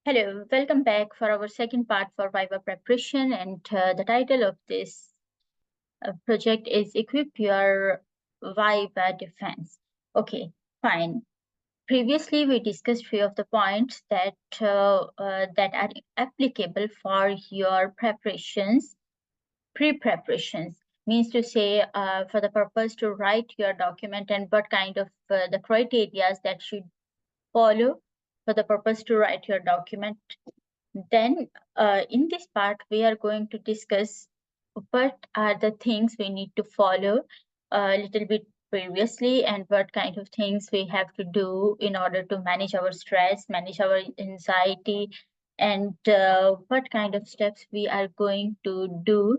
Hello, welcome back for our second part for Viva preparation. And the title of this project is Equip Your Viva Defense. Okay, fine. Previously, we discussed few of the points that are applicable for your preparations, pre-preparations. Means to say, for the purpose to write your document and what kind of the criteria that should follow for the purpose to write your document. Then, in this part, we are going to discuss what are the things we need to follow a little bit previously and what kind of things we have to do in order to manage our stress, manage our anxiety, and what kind of steps we are going to do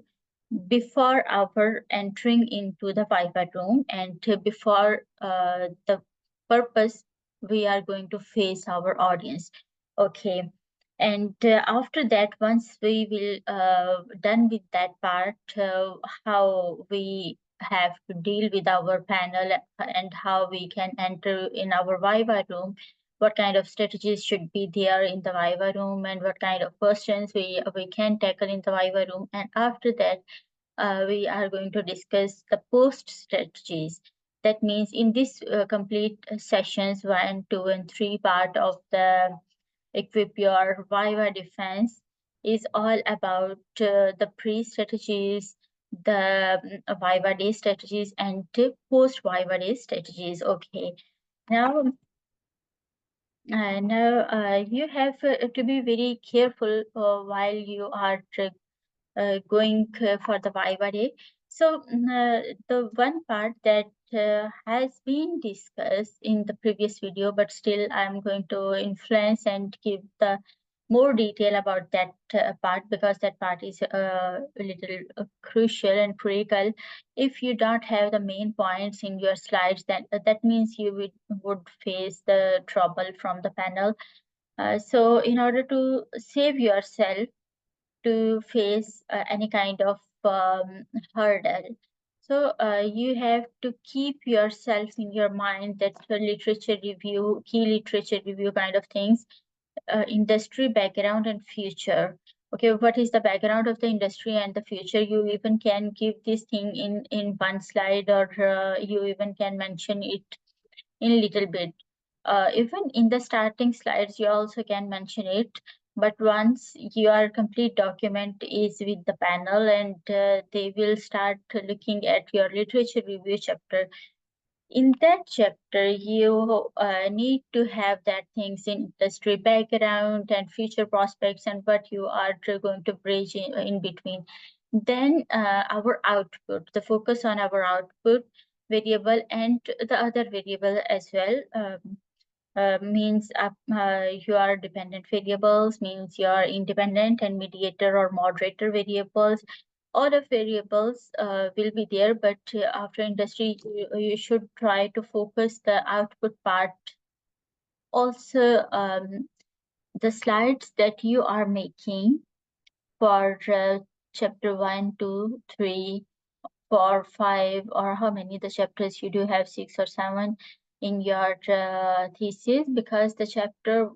before our entering into the Viva room and before the purpose we are going to face our audience. Okay. And after that, once we will done with that part, how we have to deal with our panel and how we can enter in our Viva room, what kind of strategies should be there in the Viva room, and what kind of questions we can tackle in the Viva room. And after that, we are going to discuss the post strategies. That means in this complete sessions 1, 2, and 3 part of the Equip Your Viva Defense is all about the pre-strategies, the Viva Day strategies, and post Viva Day strategies. Okay, now you have to be very careful while you are going for the Viva Day. So the one part that has been discussed in the previous video, but still I'm going to influence and give the more detail about that part because that part is a little crucial and critical. If you don't have the main points in your slides, then that means you would face the trouble from the panel. So in order to save yourself to face any kind of hurdle. So you have to keep yourself in your mind that the literature review, key literature review kind of things, industry background and future. Okay, what is the background of the industry and the future? You even can give this thing in one slide, or you even can mention it in little bit. Even in the starting slides, you also can mention it. But once your complete document is with the panel and they will start looking at your literature review chapter, in that chapter, you need to have that things in industry background and future prospects and what you are going to bridge in between. Then our output, the focus on our output variable and the other variable as well. Means your dependent variables, means your independent and mediator or moderator variables. All of variables will be there, but after industry, you should try to focus the output part. Also, the slides that you are making for chapter 1, 2, 3, 4, 5, or how many the chapters you do have, 6 or 7 in your thesis, because the chapter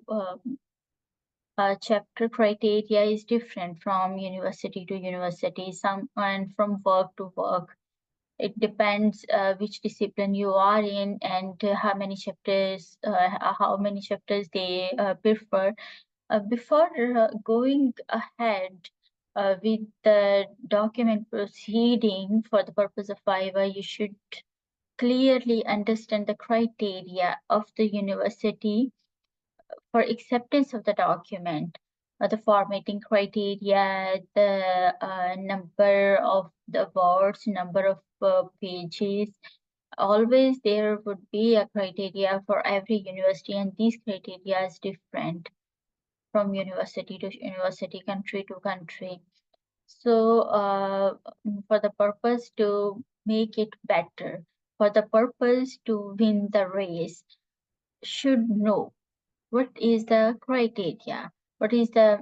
criteria is different from university to university, some and from work to work. It depends which discipline you are in and how many chapters they prefer. Before going ahead with the document proceeding for the purpose of Viva, you should clearly understand the criteria of the university for acceptance of the document, the formatting criteria, the number of the words, number of pages. Always there would be a criteria for every university, and these criteria is different from university to university, country to country. So for the purpose to make it better, for the purpose to win the race, should know what is the criteria, what is the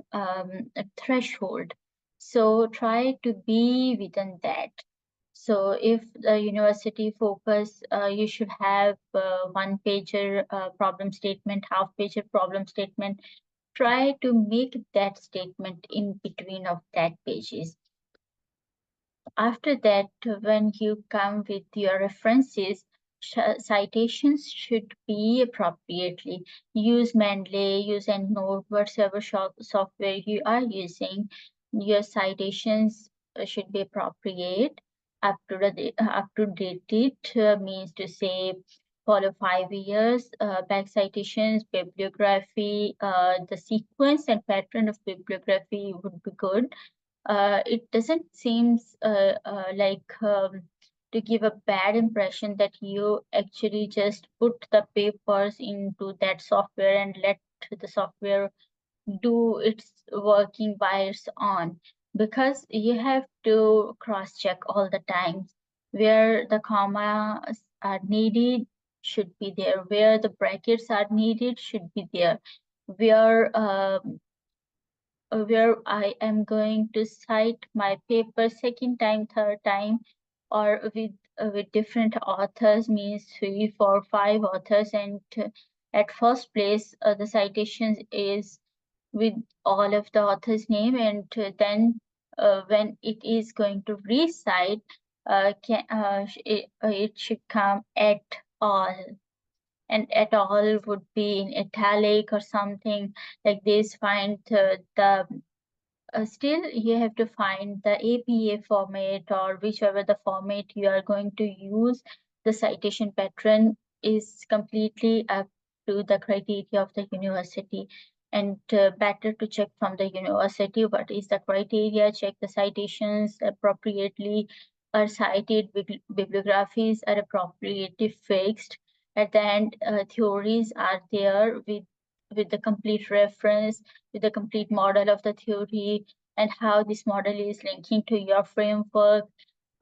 threshold. So try to be within that. So if the university focus, you should have one pager problem statement, half pager problem statement, try to make that statement in between of that pages. After that, when you come with your references, citations should be appropriately. Use Mendeley, use EndNote, whatever software you are using. Your citations should be appropriate. Up to date means to say follow 5 years back citations, bibliography. The sequence and pattern of bibliography would be good. It doesn't seem like to give a bad impression that you actually just put the papers into that software and let the software do its working by its own, because you have to cross check all the time where the commas are needed should be there, where the brackets are needed should be there, where I am going to cite my paper second time, third time, or with different authors, means 3, 4, 5 authors, and at first place the citations is with all of the author's name, and then when it is going to recite, it should come at all, and at all would be in italic or something like this. Find the still you have to find the APA format or whichever the format you are going to use. The citation pattern is completely up to the criteria of the university, and better to check from the university what is the criteria, check the citations appropriately, are cited, bibliographies are appropriately fixed. At the end, theories are there with the complete reference, with the complete model of the theory, and how this model is linking to your framework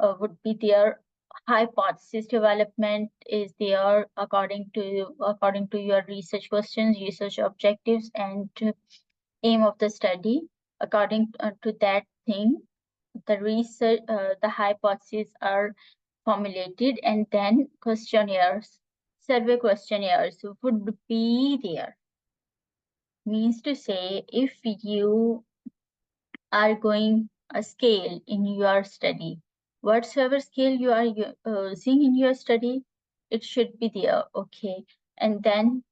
would be there. Hypothesis development is there according to your research questions, research objectives, and aim of the study. According to that thing, the research, the hypotheses are formulated, and then questionnaires, survey questionnaires would be there. Means to say, if you are going a scale in your study, whatsoever scale you are using in your study, it should be there. Okay. And then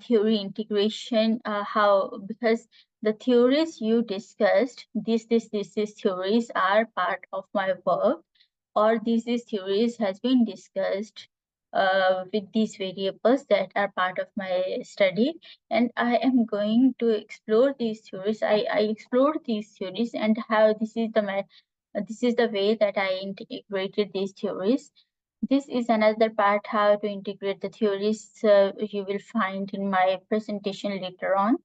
theory integration, how, because the theories you discussed, these theories are part of my work, or these theories has been discussed with these variables that are part of my study, and I am going to explore these theories. I explored these theories and how this is the way that I integrated these theories. This is another part, how to integrate the theories, you will find in my presentation later on.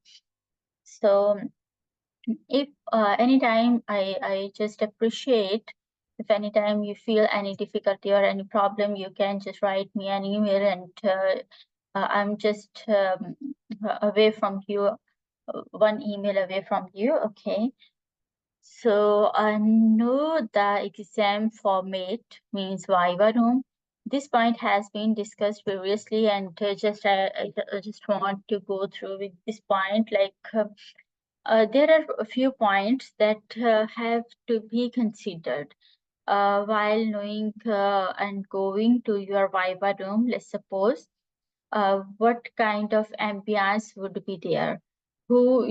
So if anytime I just appreciate, if anytime you feel any difficulty or any problem, you can just write me an email, and I'm just away from you, one email away from you. Okay. So I know the exam format means Viva room. This point has been discussed previously, and I just want to go through with this point. Like there are a few points that have to be considered while knowing and going to your Viva room. Let's suppose what kind of ambience would be there, who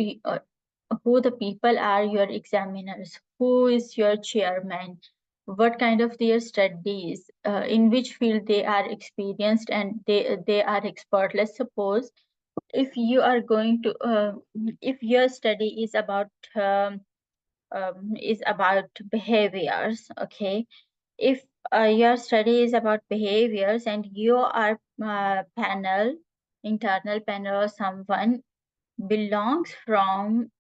the people are your examiners, who is your chairman, what kind of their studies, in which field they are experienced and they are expert. Let's suppose if you are going to if your study is about behaviors. Okay. If your study is about behaviors and you are panel, internal panel, or someone belongs from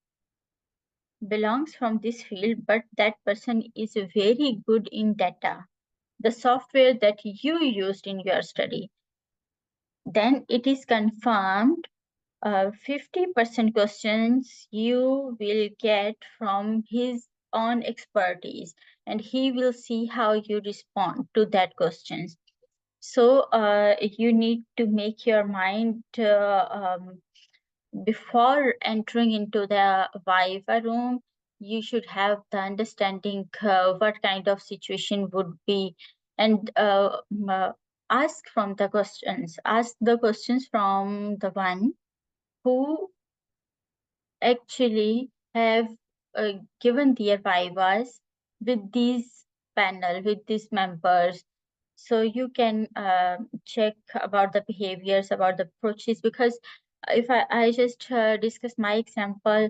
this field, but that person is very good in data, the software that you used in your study, then it is confirmed 50% questions you will get from his own expertise, and he will see how you respond to that questions. So you need to make your mind before entering into the Viva room, you should have the understanding what kind of situation would be, and ask from the questions. Ask the questions from the one who actually have given their Vivas with these panel, with these members, so you can check about the behaviors, about the approaches. Because if I just discuss my example,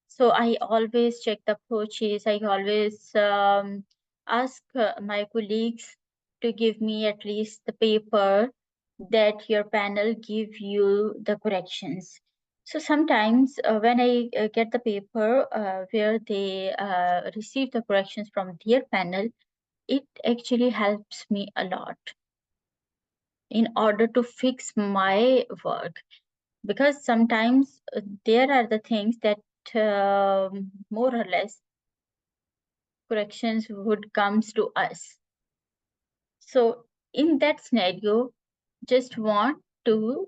so I always check the approaches. I always ask my colleagues to give me at least the paper that your panel give you the corrections. So sometimes when I get the paper where they receive the corrections from their panel, it actually helps me a lot in order to fix my work. Because sometimes there are the things that more or less corrections would comes to us. So in that scenario, just want to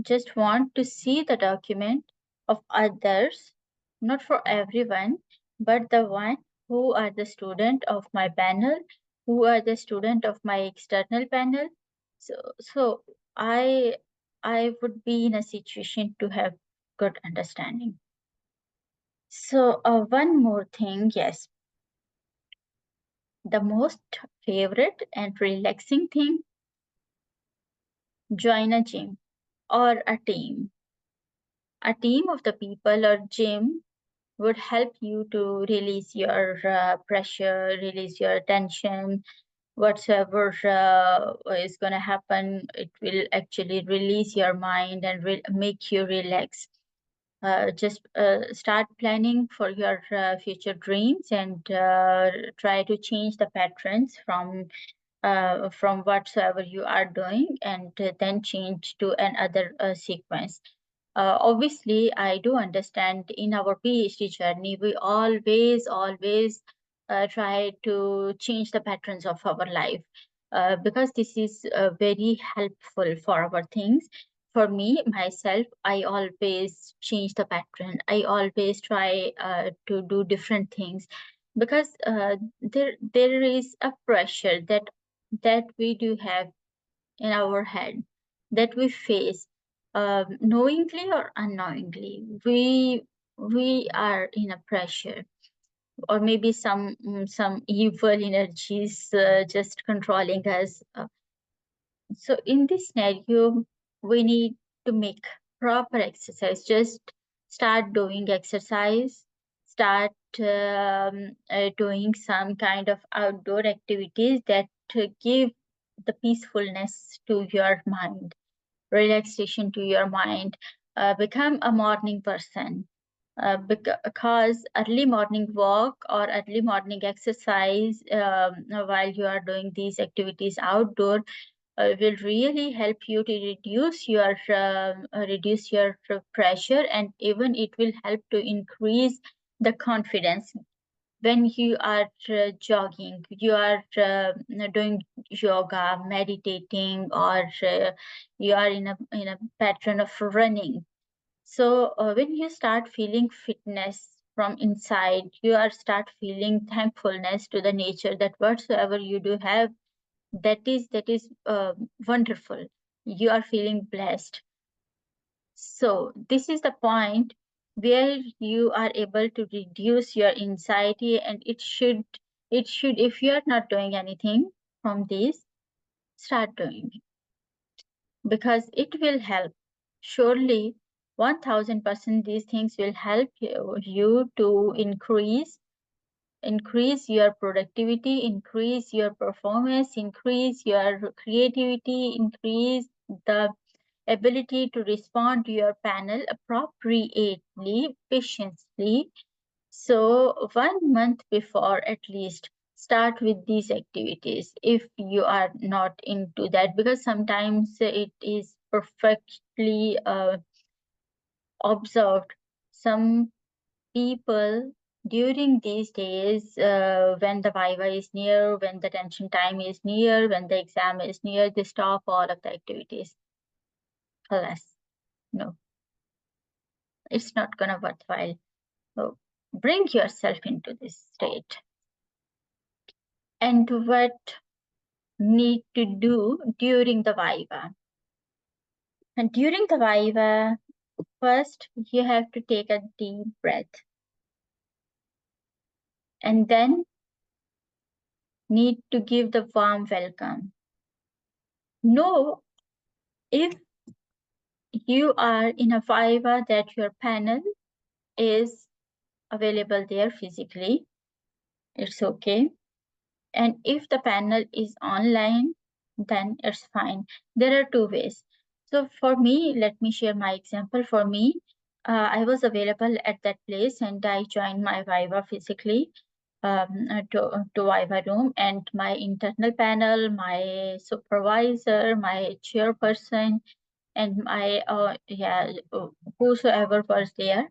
just want to see the document of others, not for everyone, but the one who are the student of my panel, who are the student of my external panel. So I would be in a situation to have good understanding. So one more thing, yes, the most favorite and relaxing thing, join a gym or a team. A team of the people or gym would help you to release your pressure, release your tension, whatsoever is going to happen. It will actually release your mind and make you relax. Just start planning for your future dreams and try to change the patterns from whatsoever you are doing, and then change to another sequence. Obviously, I do understand in our PhD journey, we always try to change the patterns of our life because this is very helpful for our things. For me, myself, I always change the pattern. I always try to do different things because there is a pressure that we do have in our head, that we face knowingly or unknowingly. We are in a pressure, or maybe some evil energies just controlling us. So in this scenario, we need to make proper exercise. Just start doing exercise, start doing some kind of outdoor activities that give the peacefulness to your mind, relaxation to your mind. Become a morning person, because early morning walk or early morning exercise while you are doing these activities outdoor will really help you to reduce your pressure, and even it will help to increase the confidence. When you are jogging, you are doing yoga, meditating, or you are in a pattern of running. So when you start feeling fitness from inside, you are start feeling thankfulness to the nature, that whatsoever you do have, that is wonderful. You are feeling blessed. So this is the point where you are able to reduce your anxiety, and it should, if you are not doing anything from this, start doing it, because it will help. Surely 1000% these things will help you to increase your productivity, increase your performance, increase your creativity, increase the ability to respond to your panel appropriately, patiently. So 1 month before at least, start with these activities if you are not into that, because sometimes it is perfectly observed. Some people during these days, when the Viva is near, when the tension time is near, when the exam is near, they stop all of the activities. Alas, no. It's not gonna worthwhile. So bring yourself into this state. And what need to do during the Viva? And during the Viva, first you have to take a deep breath, and then need to give the warm welcome. Know if you are in a Viva that your panel is available there physically, it's okay. And if the panel is online, then it's fine. There are two ways. So for me, let me share my example. For me, I was available at that place and I joined my Viva physically to Viva room, and my internal panel, my supervisor, my chairperson, and my whosoever was there,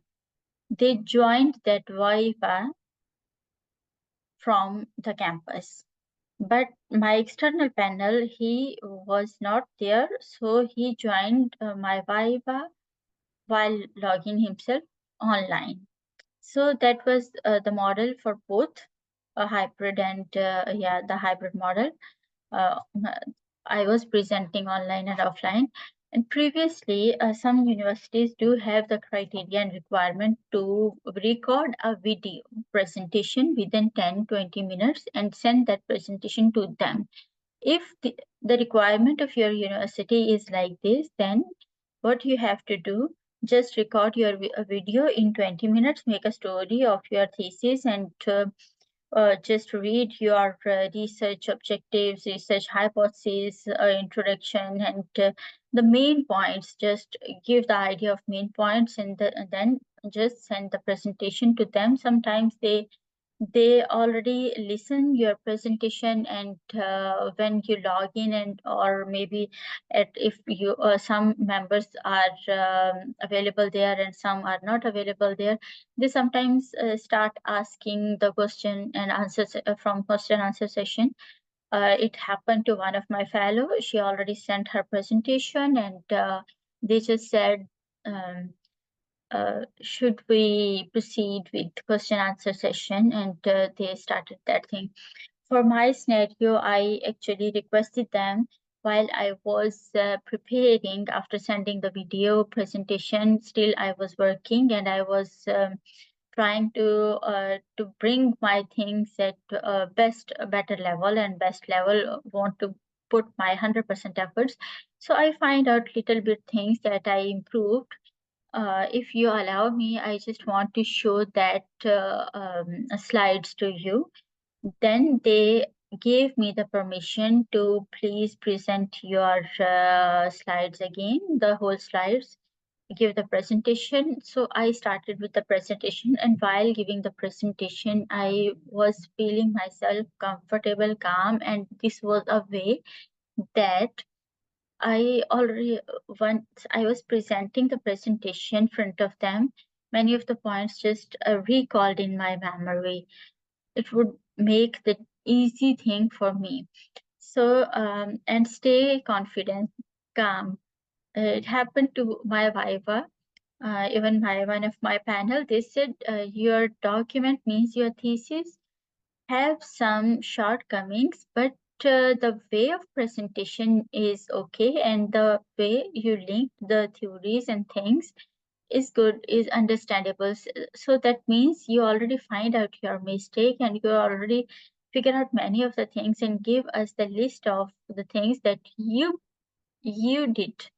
they joined that Viva from the campus. But my external panel, he was not there, so he joined my Viva while logging himself online. So that was the model for both a hybrid and the hybrid model. Uh, I was presenting online and offline. And previously, some universities do have the criteria and requirement to record a video presentation within 10-20 minutes and send that presentation to them. If the requirement of your university is like this, then what you have to do, just record your video in 20 minutes, make a story of your thesis, and just read your research objectives, research hypotheses, introduction, and the main points. Just give the idea of main points, and then just send the presentation to them. Sometimes they already listen your presentation, and when you log in, and or maybe if you some members are available there and some are not available there, they sometimes start asking the question and answers from question answer session. It happened to one of my fellow. She already sent her presentation, and they just said, should we proceed with question answer session, and they started that thing. For my scenario, I actually requested them while I was preparing. After sending the video presentation, still I was working, and I was trying to bring my things at better level, and best level, want to put my 100% efforts. So I find out little bit things that I improved. If you allow me, I just want to show that slides to you. Then they gave me the permission to please present your slides again, the whole slides, give the presentation. So I started with the presentation, and while giving the presentation, I was feeling myself comfortable, calm, and this was a way that I already, once I was presenting the presentation in front of them, many of the points just recalled in my memory. It would make the easy thing for me. So, and stay confident, calm. It happened to my Viva. Even my one of my panel, they said your document means your thesis have some shortcomings, but the way of presentation is okay, and the way you link the theories and things is good, is understandable. So that means you already find out your mistake, and you already figure out many of the things, and give us the list of the things that you did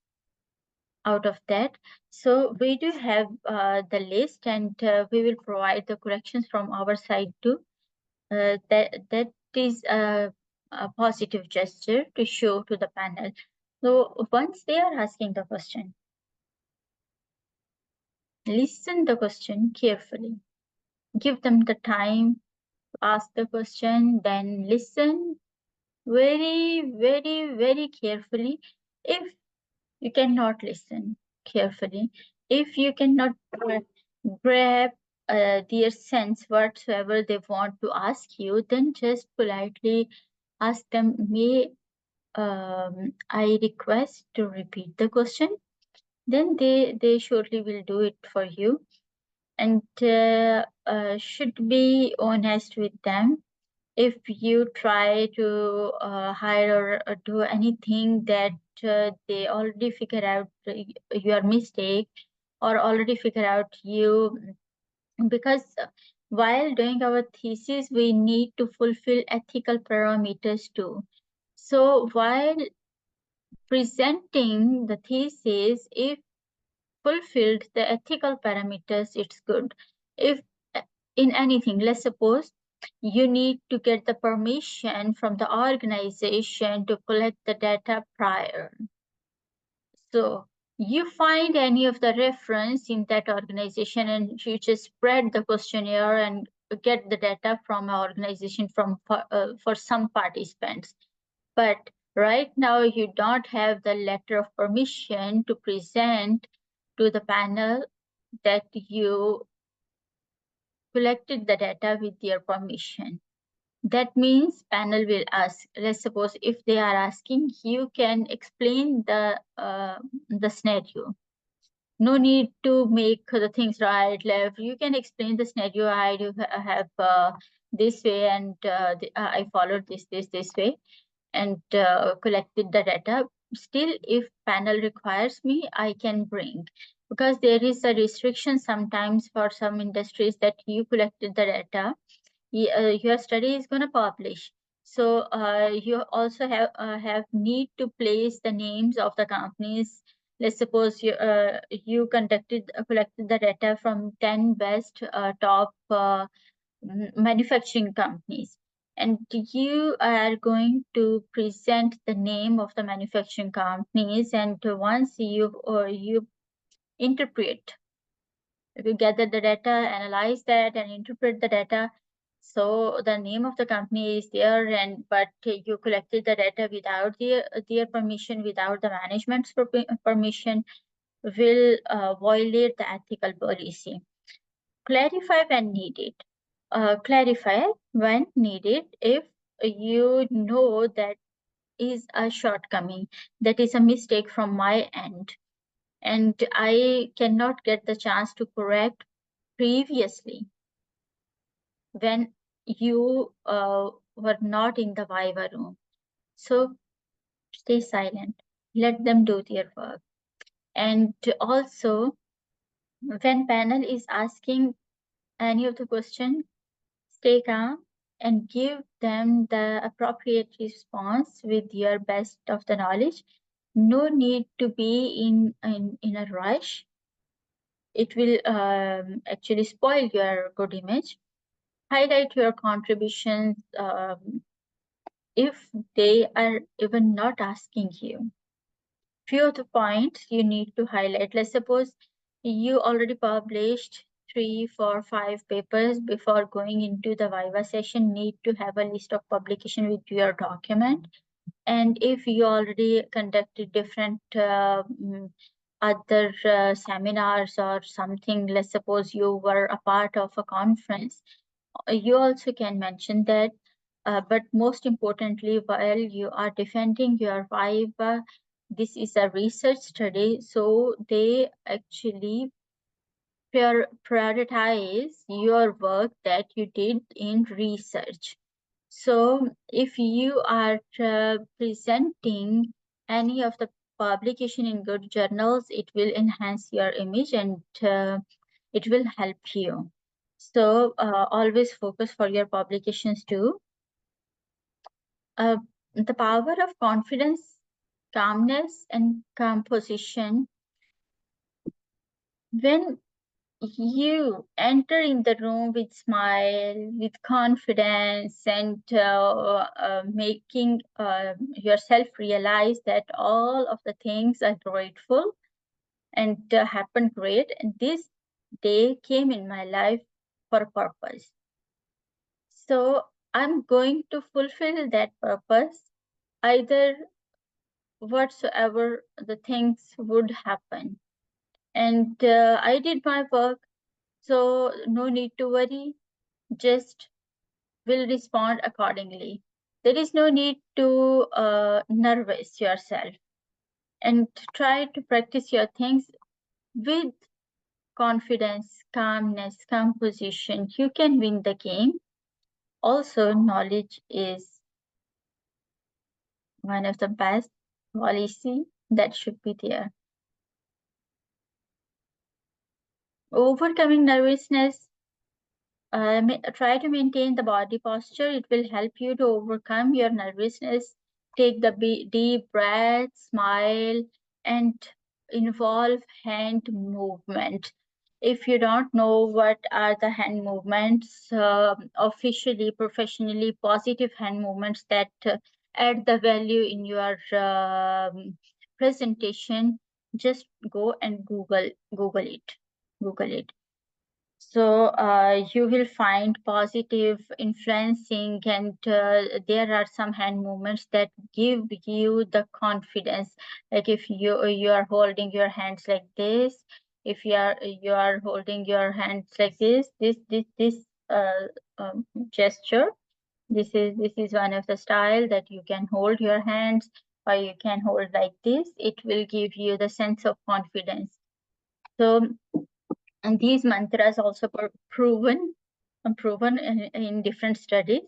out of that. So we do have the list, and we will provide the corrections from our side too. That is a positive gesture to show to the panel. So once they are asking the question, listen the question carefully. Give them the time to ask the question, then listen very, very, very carefully. If you cannot listen carefully, if you cannot grab their sense whatsoever they want to ask you, then just politely ask them, may I request to repeat the question? then they surely will do it for you. And should be honest with them. If you try to hire or do anything that they already figure out your mistake, or already figure out you, because while doing our thesis we need to fulfill ethical parameters too. So while presenting the thesis, if fulfilled the ethical parameters, it's good. If in anything, let's suppose you need to get the permission from the organization to collect the data prior. So you find any of the reference in that organization and you just spread the questionnaire and get the data from an organization for some participants. But right now you don't have the letter of permission to present to the panel that you collected the data with their permission. That means panel will ask, let's suppose if they are asking, you can explain the scenario. No need to make the things right, left. You can explain the scenario. I do have this way, and I followed this way, and collected the data. Still, if panel requires me, I can bring, because there is a restriction sometimes for some industries that you collected the data, your study is going to publish. So you also have need to place the names of the companies. Let's suppose you collected the data from 10 best top manufacturing companies, and you are going to present the name of the manufacturing companies. And once you interpret, you gather the data, analyze that, and interpret the data. So the name of the company is there, and but you collected the data without their permission, without the management's permission, will violate the ethical policy. Clarify when needed. Clarify when needed. If you know that is a shortcoming, that is a mistake from my end, and I cannot get the chance to correct previously when you were not in the Viva room. So stay silent, let them do their work. And also, when panel is asking any of the question, stay calm and give them the appropriate response with your best of the knowledge. No need to be in a rush. It will actually spoil your good image. Highlight your contributions if they are even not asking you. Few of the points you need to highlight. Let's suppose you already published 3, 4, 5 papers. Before going into the Viva session, need to have a list of publication with your document. And if you already conducted different other seminars or something, let's suppose you were a part of a conference, you also can mention that. But most importantly, while you are defending your Viva, this is a research study, so they actually prioritize your work that you did in research. So if you are presenting any of the publication in good journals, it will enhance your image, and it will help you. So always focus for your publications too. The power of confidence, calmness, and composition. When you enter in the room with smile, with confidence, and making yourself realize that all of the things are grateful and happened great, and this day came in my life for a purpose. So I'm going to fulfill that purpose, either whatsoever the things would happen. And I did my work, so no need to worry, just will respond accordingly. There is no need to nervous yourself, and try to practice your things With confidence, calmness, composition, you can win the game. Also, knowledge is one of the best policy that should be there. Overcoming nervousness, try to maintain the body posture. It will help you to overcome your nervousness. Take the deep breath, smile, and involve hand movement. If you don't know what are the hand movements, officially, professionally, positive hand movements that add the value in your presentation, just go and Google it. Google it. So you will find positive influencing, and there are some hand movements that give you the confidence. Like if you are holding your hands like this, if you are holding your hands like this gesture. This is one of the style that you can hold your hands, or you can hold like this. It will give you the sense of confidence. So, and these mantras also proven in different studies.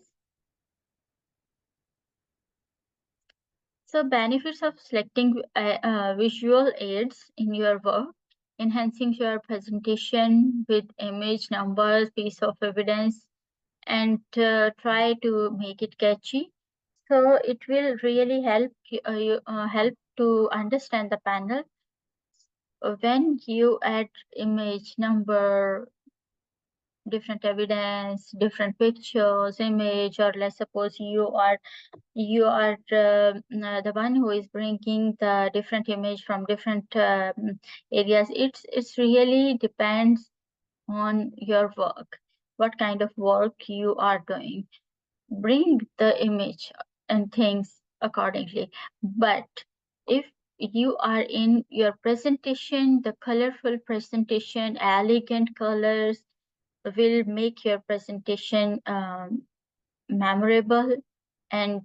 So benefits of selecting visual aids in your work: enhancing your presentation with image, numbers, piece of evidence, and try to make it catchy. So it will really help help to understand the panel. When you add image, number, different evidence, different pictures, image, or let's suppose you are the one who is bringing the different image from different areas. It's really depends on your work, what kind of work you are doing. Bring the image and things accordingly. But if you are in your presentation, the colorful presentation, elegant colors will make your presentation memorable, and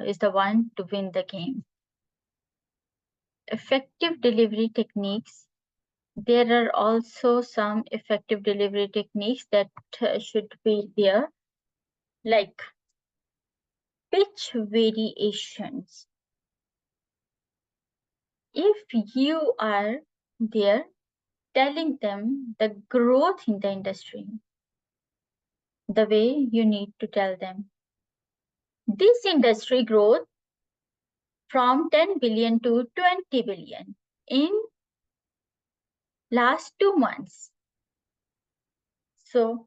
is the one to win the game. Effective delivery techniques. There are also some effective delivery techniques that should be there, like pitch variations. If you are there telling them the growth in the industry, the way you need to tell them, this industry growth from 10 billion to 20 billion in last 2 months. So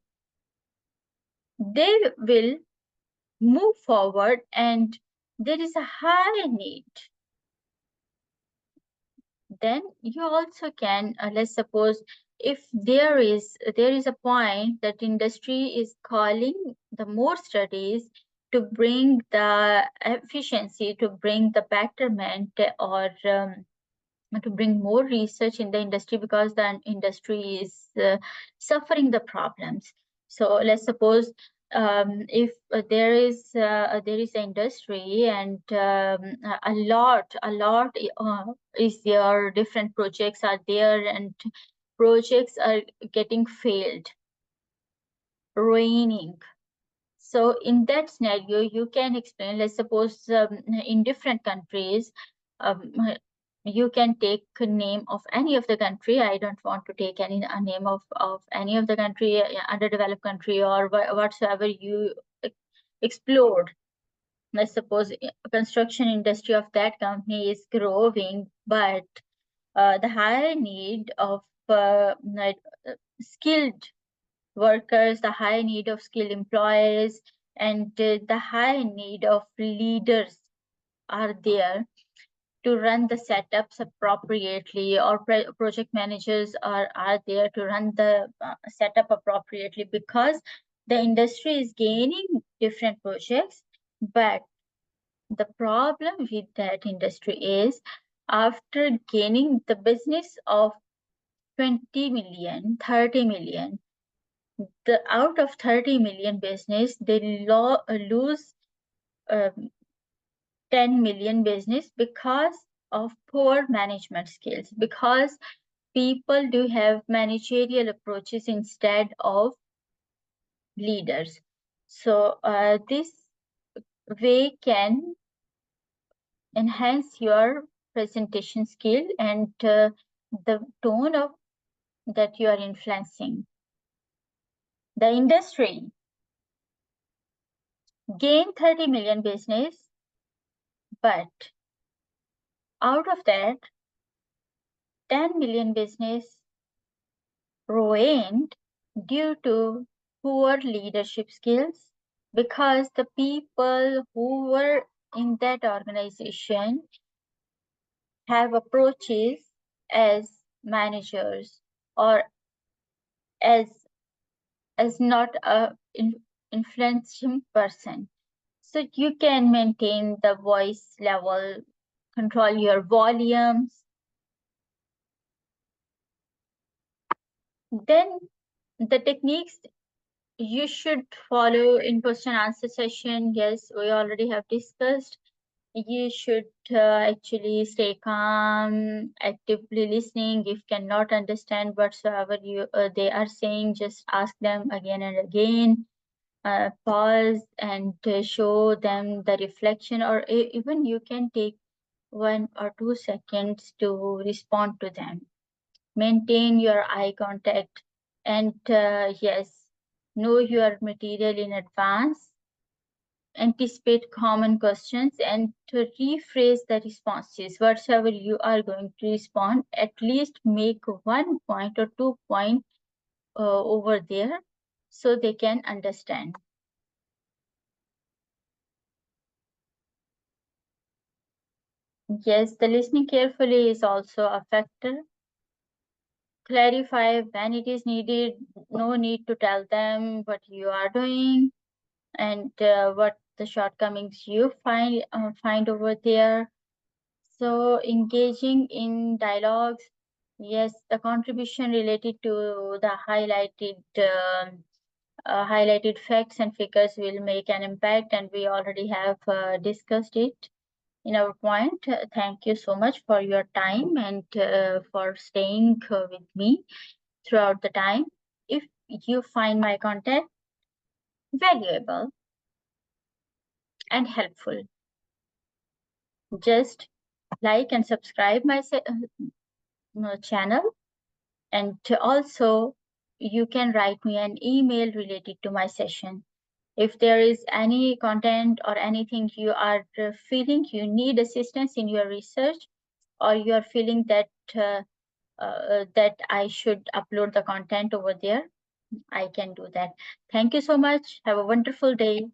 they will move forward, and there is a high need. Then you also can, let's suppose, if there is a point that industry is calling the more studies to bring the efficiency, to bring the betterment, or to bring more research in the industry, because the industry is suffering the problems. So let's suppose if there is an industry, and a lot is there, different projects are there, and projects are getting failed, raining. So in that scenario, you can explain, let's suppose in different countries, you can take a name of any of the country. I don't want to take any a name of any of the country, underdeveloped country, or whatsoever you explored. Let's suppose construction industry of that company is growing, but the high need of skilled workers, the high need of skilled employees, and the high need of leaders are there to run the setups appropriately, or project managers are there to run the setup appropriately, because the industry is gaining different projects. But the problem with that industry is, after gaining the business of 20 million, 30 million, the out of 30 million business, they lose 10 million business, because of poor management skills, because people do have managerial approaches instead of leaders. So this way can enhance your presentation skill and the tone of that you are influencing. The industry gained 30 million business, but out of that, 10 million business ruined due to poor leadership skills, because the people who were in that organization have approaches as managers, or as not a influencing person. So you can maintain the voice level, control your volumes. Then the techniques you should follow in question answer session, yes, we already have discussed. You should actually stay calm, actively listening. If cannot understand whatsoever they are saying, just ask them again and again. Pause and show them the reflection, or even you can take 1 or 2 seconds to respond to them. Maintain your eye contact, and yes, know your material in advance. Anticipate common questions and to rephrase the responses. Whatever you are going to respond, at least make 1 point or 2 point over there so they can understand. Yes, the listening carefully is also a factor. Clarify when it is needed. No need to tell them what you are doing and what the shortcomings you find over there. So engaging in dialogues, yes, the contribution related to the highlighted facts and figures will make an impact, and we already have discussed it in our point. Thank you so much for your time and for staying with me throughout the time. If you find my content valuable and helpful, just like and subscribe my channel, and also you can write me an email related to my session. If there is any content or anything you are feeling you need assistance in your research, or you are feeling that that I should upload the content over there, I can do that. Thank you so much. Have a wonderful day.